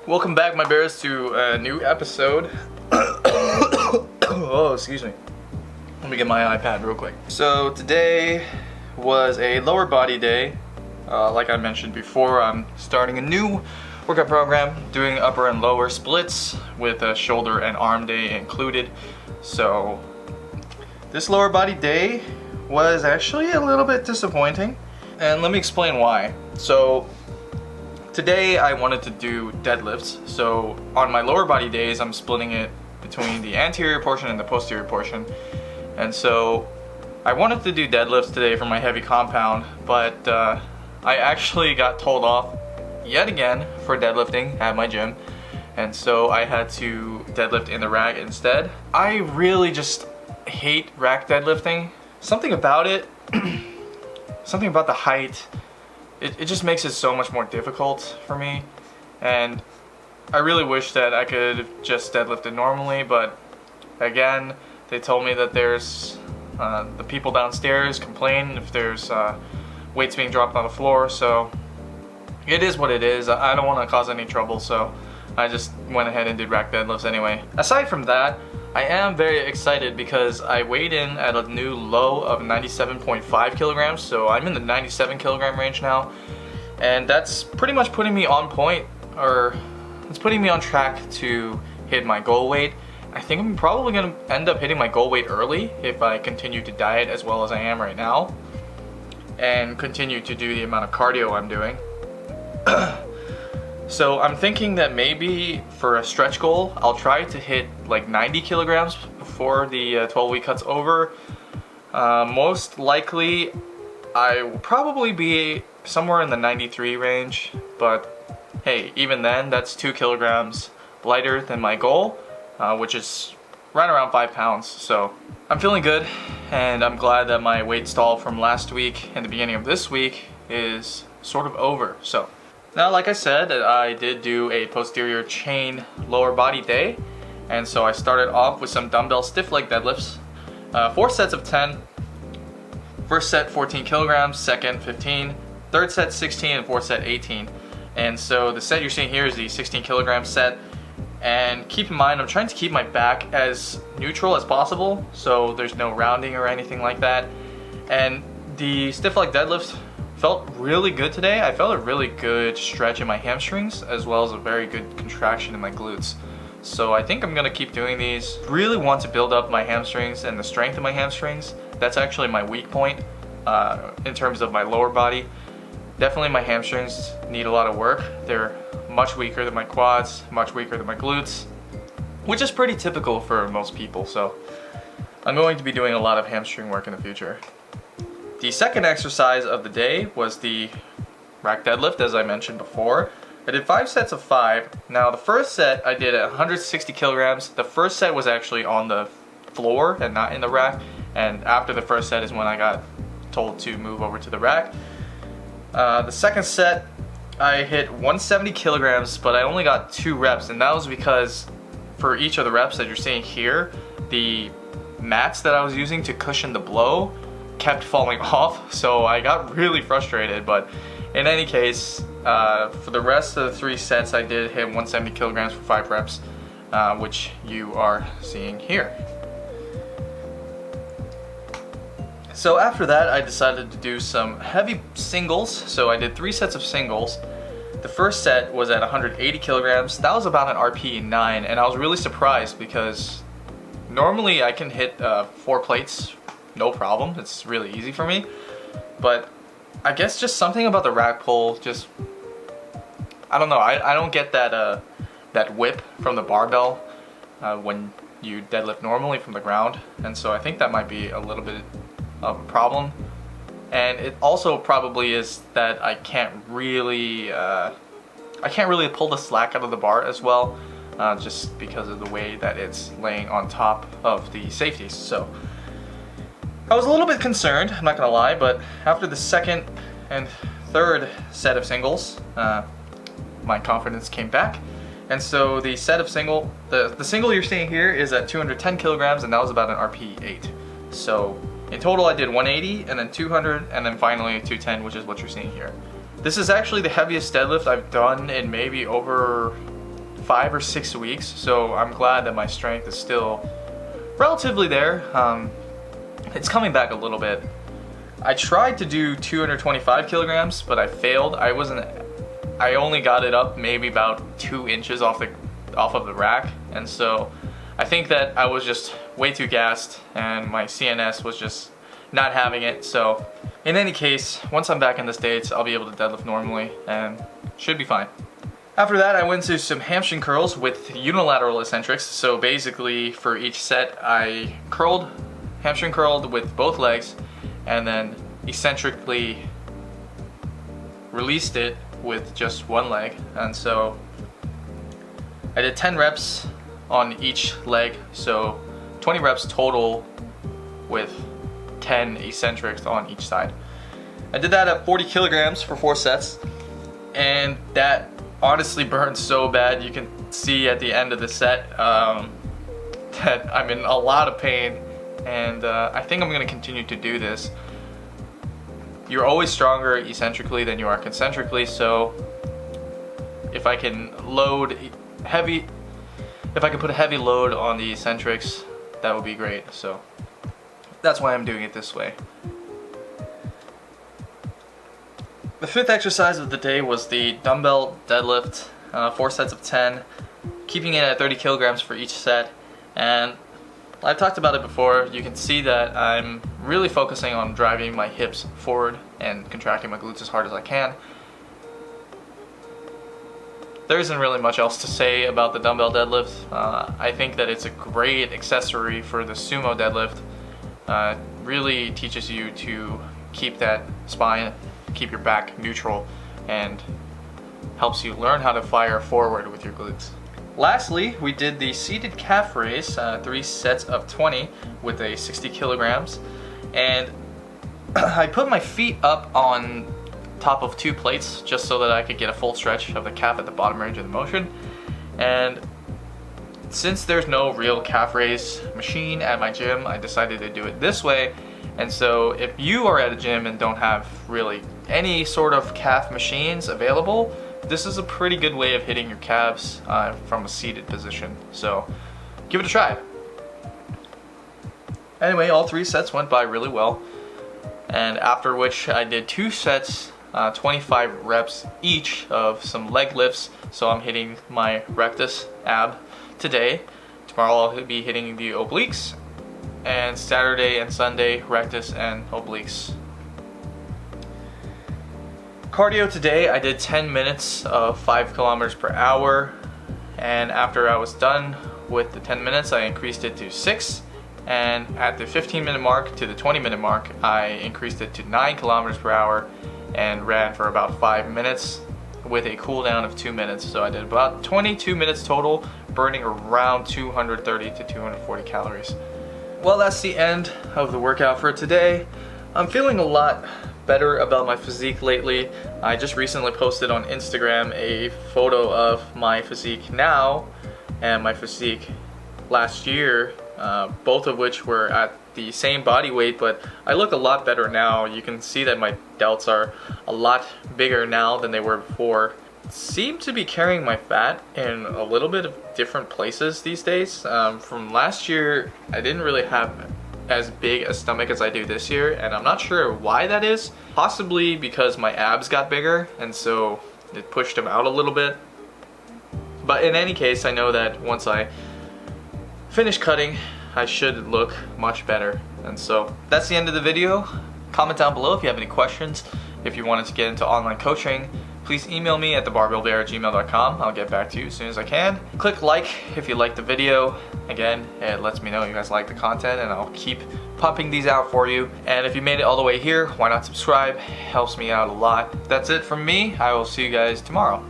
Welcome back, my bears, to a new episode. Oh, excuse me. Let me get my iPad real quick. So today was a lower body day. Like I mentioned before, I'm starting a new workout program, doing upper and lower splits with a shoulder and arm day included. So this lower body day was actually a little bit disappointing, and let me explain why. So today I wanted to do deadlifts. So on my lower body days, I'm splitting it between the anterior portion and the posterior portion. And so I wanted to do deadlifts today for my heavy compound, but I actually got told off yet again for deadlifting at my gym. And so I had to deadlift in the rack instead. I really just hate rack deadlifting. Something about it, something about the height, it just makes it so much more difficult for me, and I really wish that I could just deadlift it normally, but again, they told me that there's the people downstairs complain if there's weights being dropped on the floor, so it is what it is. I don't want to cause any trouble, so I just went ahead and did rack deadlifts anyway. Aside from that, I am very excited because I weighed in at a new low of 97.5 kilograms, so I'm in the 97 kilogram range now, and that's pretty much putting me on point, or it's putting me on track to hit my goal weight. I think I'm probably going to end up hitting my goal weight early if I continue to diet as well as I am right now, and continue to do the amount of cardio I'm doing. So I'm thinking that maybe for a stretch goal, I'll try to hit like 90 kilograms before the 12-week cut's over. Most likely, I will probably be somewhere in the 93 range, but hey, even then, that's 2 kilograms lighter than my goal, which is right around 5 pounds. So I'm feeling good, and I'm glad that my weight stall from last week and the beginning of this week is sort of over. So now, like I said, I did do a posterior chain lower body day, and so I started off with some dumbbell stiff leg deadlifts, 4 sets of 10. First set 14 kilograms, second 15, third set 16, and fourth set 18. And so the set you're seeing here is the 16 kilogram set. And keep in mind, I'm trying to keep my back as neutral as possible, so there's no rounding or anything like that. And the stiff leg deadlift felt really good today. I felt a really good stretch in my hamstrings, as well as a very good contraction in my glutes. So I think I'm gonna keep doing these. Really want to build up my hamstrings and the strength of my hamstrings. That's actually my weak point in terms of my lower body. Definitely my hamstrings need a lot of work. They're much weaker than my quads, much weaker than my glutes, which is pretty typical for most people. So I'm going to be doing a lot of hamstring work in the future. The second exercise of the day was the rack deadlift, as I mentioned before. I did 5 sets of 5. Now the first set I did at 160 kilograms. The first set was actually on the floor and not in the rack. And after the first set is when I got told to move over to the rack. The second set I hit 170 kilograms, but I only got 2 reps. And that was because for each of the reps that you're seeing here, the mats that I was using to cushion the blow kept falling off, so I got really frustrated. But in any case, for the rest of the 3 sets, I did hit 170 kilograms for 5 reps, which you are seeing here. So after that, I decided to do some heavy singles. So I did 3 sets of singles. The first set was at 180 kilograms. That was about an RP 9, and I was really surprised because normally I can hit 4 plates no problem. It's really easy for me, but I guess just something about the rack pull, just I don't know. I don't get that that whip from the barbell when you deadlift normally from the ground, and so I think that might be a little bit of a problem. And it also probably is that I can't really pull the slack out of the bar as well, just because of the way that it's laying on top of the safeties. So I was a little bit concerned, I'm not gonna lie, but after the second and third set of singles, my confidence came back. And so the set of single, the single you're seeing here is at 210 kilograms, and that was about an RP 8. So in total I did 180, and then 200, and then finally 210, which is what you're seeing here. This is actually the heaviest deadlift I've done in maybe over 5 or 6 weeks, so I'm glad that my strength is still relatively there. It's coming back a little bit. I tried to do 225 kilograms, but I failed. I only got it up maybe about 2 inches off of the rack, and so I think that I was just way too gassed and my CNS was just not having it. So in any case, once I'm back in the States, I'll be able to deadlift normally and should be fine. After that, I went to some hamstring curls with unilateral eccentrics. So basically for each set, I hamstring curled with both legs and then eccentrically released it with just one leg. And so I did 10 reps on each leg, so 20 reps total with 10 eccentrics on each side. I did that at 40 kilograms for 4 sets, and that honestly burned so bad. You can see at the end of the set that I'm in a lot of pain, and I think I'm going to continue to do this. You're always stronger eccentrically than you are concentrically, so if I can put a heavy load on the eccentrics, that would be great. So that's why I'm doing it this way. The 5th exercise of the day was the dumbbell deadlift, 4 sets of 10, keeping it at 30 kilograms for each set. And I've talked about it before. You can see that I'm really focusing on driving my hips forward and contracting my glutes as hard as I can. There isn't really much else to say about the dumbbell deadlift. I think that it's a great accessory for the sumo deadlift. Really teaches you to keep that spine, keep your back neutral, and helps you learn how to fire forward with your glutes. Lastly, we did the seated calf raise, 3 sets of 20 with a 60 kilograms. And I put my feet up on top of 2 plates just so that I could get a full stretch of the calf at the bottom range of the motion. And since there's no real calf raise machine at my gym, I decided to do it this way. And so if you are at a gym and don't have really any sort of calf machines available, this is a pretty good way of hitting your calves from a seated position. So give it a try. Anyway, all 3 sets went by really well, and after which I did 2 sets, 25 reps each of some leg lifts. So I'm hitting my rectus ab today. Tomorrow I'll be hitting the obliques, and Saturday and Sunday rectus and obliques. Cardio today, I did 10 minutes of 5 kilometers per hour, and after I was done with the 10 minutes I increased it to 6, and at the 15-minute mark to the 20-minute mark I increased it to 9 kilometers per hour and ran for about 5 minutes with a cool down of 2 minutes. So I did about 22 minutes total, burning around 230 to 240 calories. Well, that's the end of the workout for today. I'm feeling a lot better about my physique lately. I just recently posted on Instagram a photo of my physique now and my physique last year, both of which were at the same body weight, but I look a lot better now. You can see that my delts are a lot bigger now than they were before. Seem to be carrying my fat in a little bit of different places these days. From last year, I didn't really have as big a stomach as I do this year, and I'm not sure why that is. Possibly because my abs got bigger, and so it pushed them out a little bit. But in any case, I know that once I finish cutting, I should look much better. And so that's the end of the video. Comment down below if you have any questions. If you wanted to get into online coaching, please email me at thebarbellbear@gmail.com. I'll get back to you as soon as I can. Click like if you liked the video. Again, it lets me know you guys like the content, and I'll keep pumping these out for you. And if you made it all the way here, why not subscribe? Helps me out a lot. That's it from me. I will see you guys tomorrow.